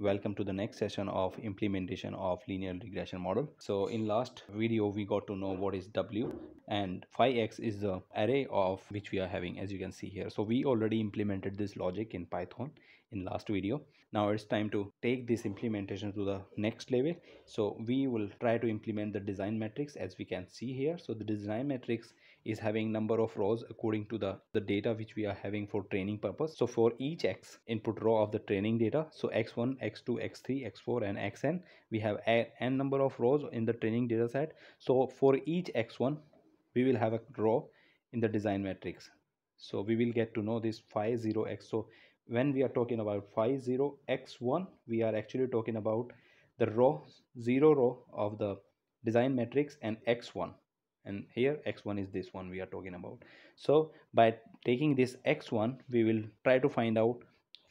welcome to the next session of implementation of linear regression model. So in last video we got to know what is W, and phi x is the array of which we are having, as you can see here. So we already implemented this logic in Python in last video. Now it's time to take this implementation to the next level. So we will try to implement the design matrix, as we can see here. So the design matrix is having number of rows according to the data which we are having for training purpose. So for each x input row of the training data, so x1, x2, x3, x4 and xn, we have n number of rows in the training data set. So for each x1 we will have a row in the design matrix. So we will get to know this phi 0x. So when we are talking about phi 0x1, we are actually talking about the row 0 of the design matrix and x1, and here x1 is this one we are talking about. So by taking this x1 we will try to find out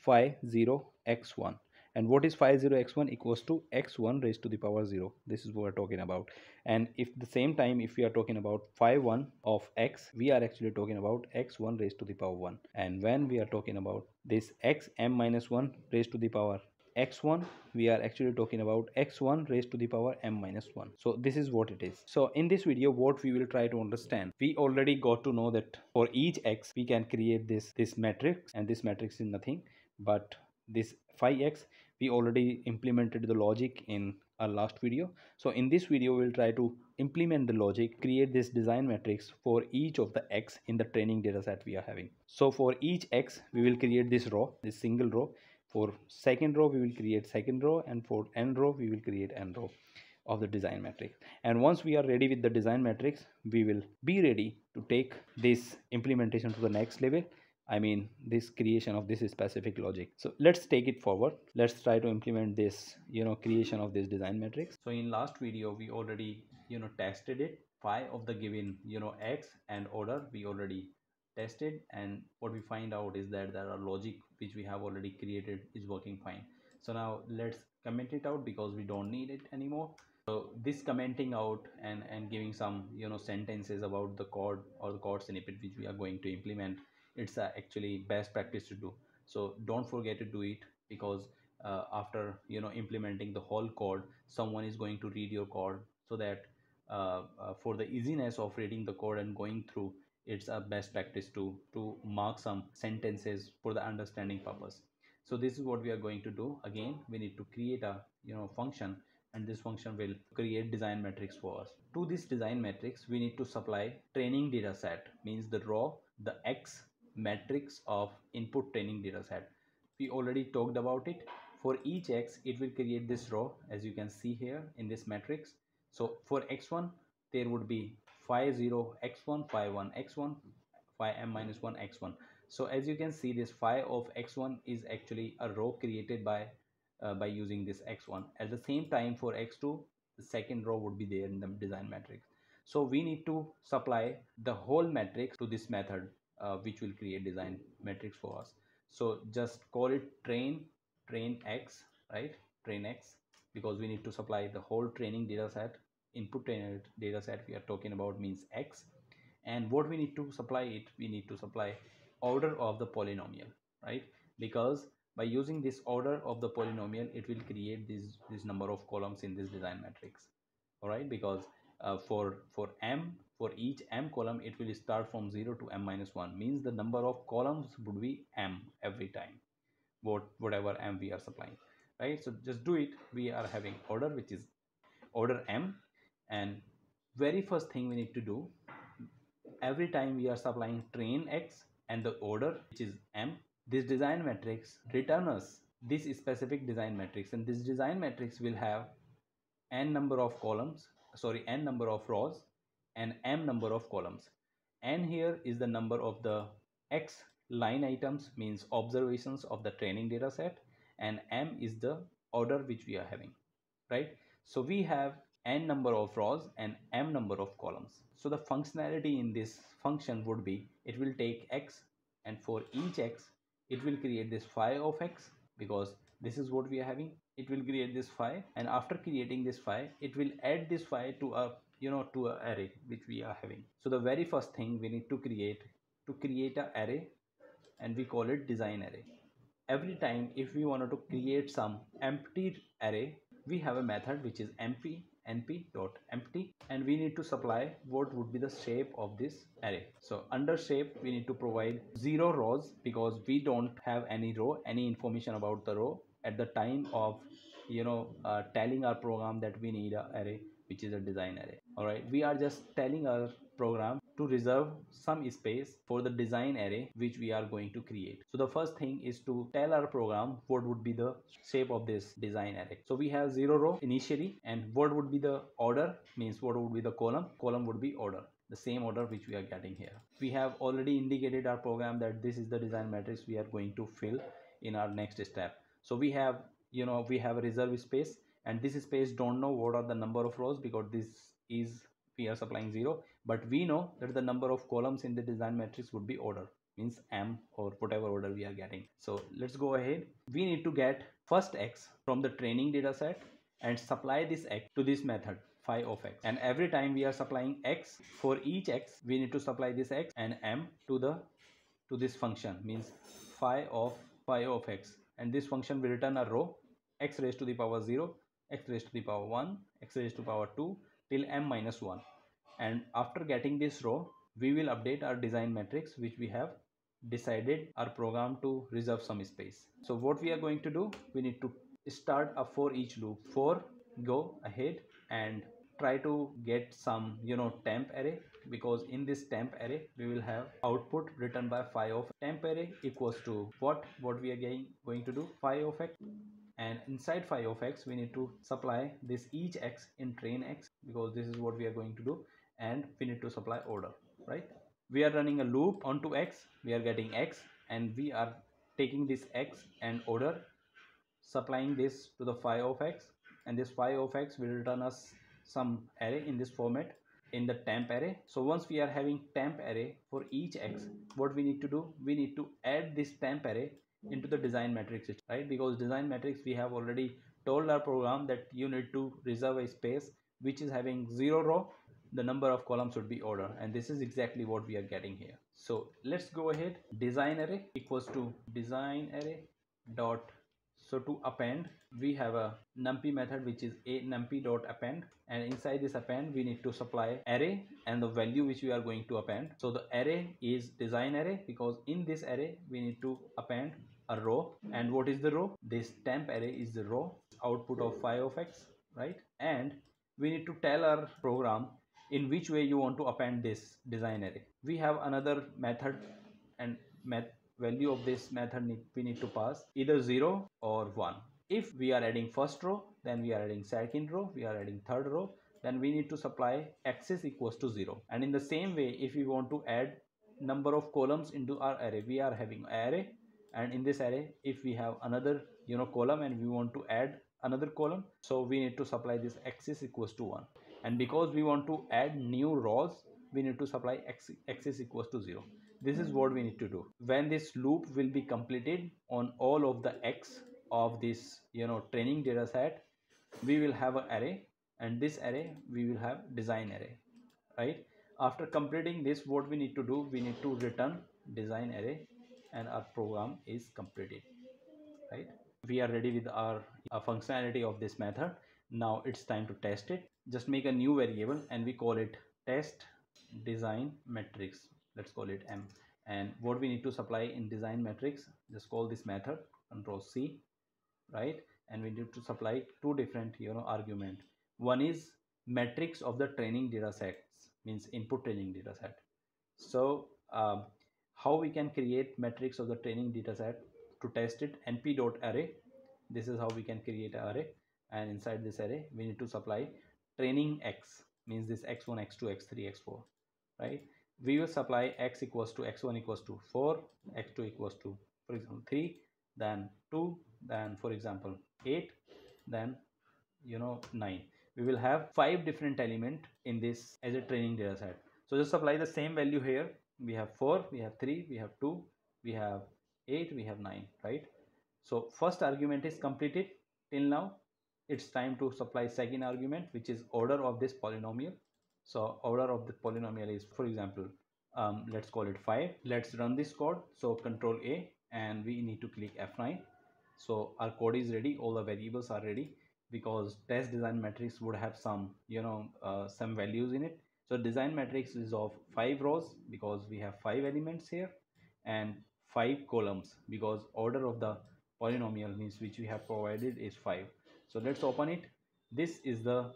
phi 0x1. And what is phi 0x1? Equals to x1 raised to the power 0. This is what we're talking about. And if the same time, if we are talking about phi 1 of x, we are actually talking about x1 raised to the power 1. And when we are talking about this xm minus 1 raised to the power x1, we are actually talking about x1 raised to the power m minus 1. So this is what it is. So in this video, what we will try to understand, we already got to know that for each x we can create this matrix, and this matrix is nothing but this phi x. We already implemented the logic in our last video. So in this video we'll try to implement the logic, create this design matrix for each of the x in the training data set we are having. So for each x we will create this row, this single row. For second row we will create second row, and for n row we will create n row of the design matrix. And once we are ready with the design matrix, we will be ready to take this implementation to the next level. I mean this creation of this specific logic. So let's take it forward. Let's try to implement this, creation of this design matrix. So in last video we already, tested it. Phi of the given, x and order we already tested, and what we find out is that there are logic which we have already created is working fine. So now let's comment it out because we don't need it anymore. So this commenting out and giving some sentences about the code or the code snippet which we are going to implement, it's actually best practice to do. So don't forget to do it, because after implementing the whole code, someone is going to read your code, so that for the easiness of reading the code and going through, it's a best practice to mark some sentences for the understanding purpose. So this is what we are going to do. Again, we need to create a function, and this function will create design matrix for us. To this design matrix we need to supply training data set, means the row, the x matrix of input training data set. We already talked about it. For each x it will create this row, as you can see here in this matrix. So for x1 there would be phi 0 x1, phi 1 x1, phi m minus 1 x1. So as you can see, this phi of x1 is actually a row created by using this x1. At the same time, for x2 the second row would be there in the design matrix. So we need to supply the whole matrix to this method, which will create design matrix for us. So just call it train x, right? Train x, because we need to supply the whole training data set. Input trainer data set we are talking about means x. And what we need to supply it, we need to supply order of the polynomial, right? Because by using this order of the polynomial, it will create this number of columns in this design matrix. All right, because for each m column it will start from 0 to m minus 1, means the number of columns would be m every time, whatever m we are supplying, right? So just do it. We are having order which is order m, and very first thing we need to do, every time we are supplying train x and the order which is m, this design matrix return us this specific design matrix, and this design matrix will have n number of columns, sorry, n number of rows and m number of columns. N here is the number of the x line items, means observations of the training data set, and m is the order which we are having, right? So we have n number of rows and m number of columns. So the functionality in this function would be, it will take x, and for each x it will create this phi of x, because this is what we are having. It will create this phi, and after creating this phi it will add this phi to a to a array which we are having. So the very first thing we need to create a array, and we call it design array. every time if we wanted to create some empty array, we have a method which is np.empty, and we need to supply what would be the shape of this array. So under shape we need to provide 0 rows, because we don't have any row, any information about the row at the time of telling our program that we need a array which is a design array. All right, we are just telling our program to reserve some space for the design array which we are going to create. So the first thing is to tell our program what would be the shape of this design array. So we have 0 row initially, and what would be the order, means what would be the column would be order, the same order which we are getting here. We have already indicated our program that this is the design matrix we are going to fill in our next step. So we have we have a reserve space, and this space don't know what are the number of rows, because this is we are supplying 0, but we know that the number of columns in the design matrix would be order, means m or whatever order we are getting. So let's go ahead. We need to get first x from the training data set and supply this x to this method phi of x, and every time we are supplying x, for each x we need to supply this x and m to this function, means phi of x, and this function will return a row x raised to the power 0, x raised to the power 1, x raised to the power 2 till m minus 1. And after getting this row, we will update our design matrix which we have decided our program to reserve some space. So what we are going to do, we need to start a for each loop. For go ahead and try to get some temp array, because in this temp array we will have output written by phi of temp array equals to what we are going to do, phi of x, and inside phi of x we need to supply this each x in train x, because this is what we are going to do, and we need to supply order, right? We are running a loop onto x, we are getting x, and we are taking this x and order, supplying this to the phi of x, and this phi of x will return us some array in this format in the temp array. So once we are having temp array for each x, what we need to do, we need to add this temp array into the design matrix, right? Because design matrix, we have already told our program that you need to reserve a space which is having 0 row, the number of columns should be order, and this is exactly what we are getting here. So let's go ahead. Design array equals to design array dot, so to append we have a numpy method which is a numpy dot append, and inside this append we need to supply array and the value which we are going to append. So the array is design array, because in this array we need to append a row, and what is the row, this temp array is the row, output of phi of x, right? And we need to tell our program in which way you want to append this design array. We have another method, and value of this method we need to pass either 0 or 1. If we are adding first row, then we are adding second row, we are adding third row, then we need to supply axis equals to 0. And in the same way, if we want to add number of columns into our array, we are having array, and in this array if we have another column and we want to add another column, so we need to supply this axis equals to 1. And because we want to add new rows, we need to supply axis equals to 0. This is what we need to do. When this loop will be completed on all of the x of this training data set, we will have an array, and this array we will have design array, right? After completing this, what we need to do, we need to return design array, and our program is completed, right? We are ready with our functionality of this method. Now it's time to test it. Just make a new variable and we call it test design matrix. Let's call it m. And what we need to supply in design matrix, just call this method control C, right? And we need to supply two different argument. One is matrix of the training data sets, means input training data set. So how we can create matrix of the training data set to test it, np.array, this is how we can create an array, and inside this array we need to supply training x, means this x1 x2 x3 x4, right? We will supply x equals to x1 equals to 4, x2 equals to for example 3, then 2, then for example 8, then 9. We will have 5 different element in this as a training data set. So just apply the same value here. We have 4, we have 3, we have 2, we have 8, we have 9, right? So first argument is completed till now. It's time to supply second argument, which is order of this polynomial. So order of the polynomial is, for example, let's call it 5. Let's run this code. So control A, and we need to click F9. So our code is ready, all the variables are ready, because test design matrix would have some some values in it. So design matrix is of 5 rows because we have 5 elements here, and 5 columns because order of the polynomial means which we have provided is 5. So let's open it. This is the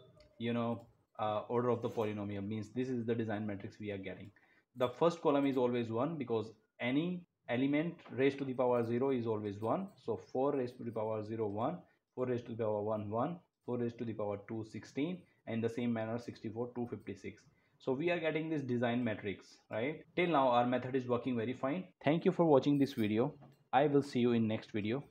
order of the polynomial, means this is the design matrix we are getting. The first column is always 1 because any element raised to the power 0 is always 1. So 4 raised to the power 0 1, 4 raised to the power 1 1, 4 raised to the power 2 16, and in the same manner 64 256. So we are getting this design matrix, right? Till now our method is working very fine. Thank you for watching this video. I will see you in next video.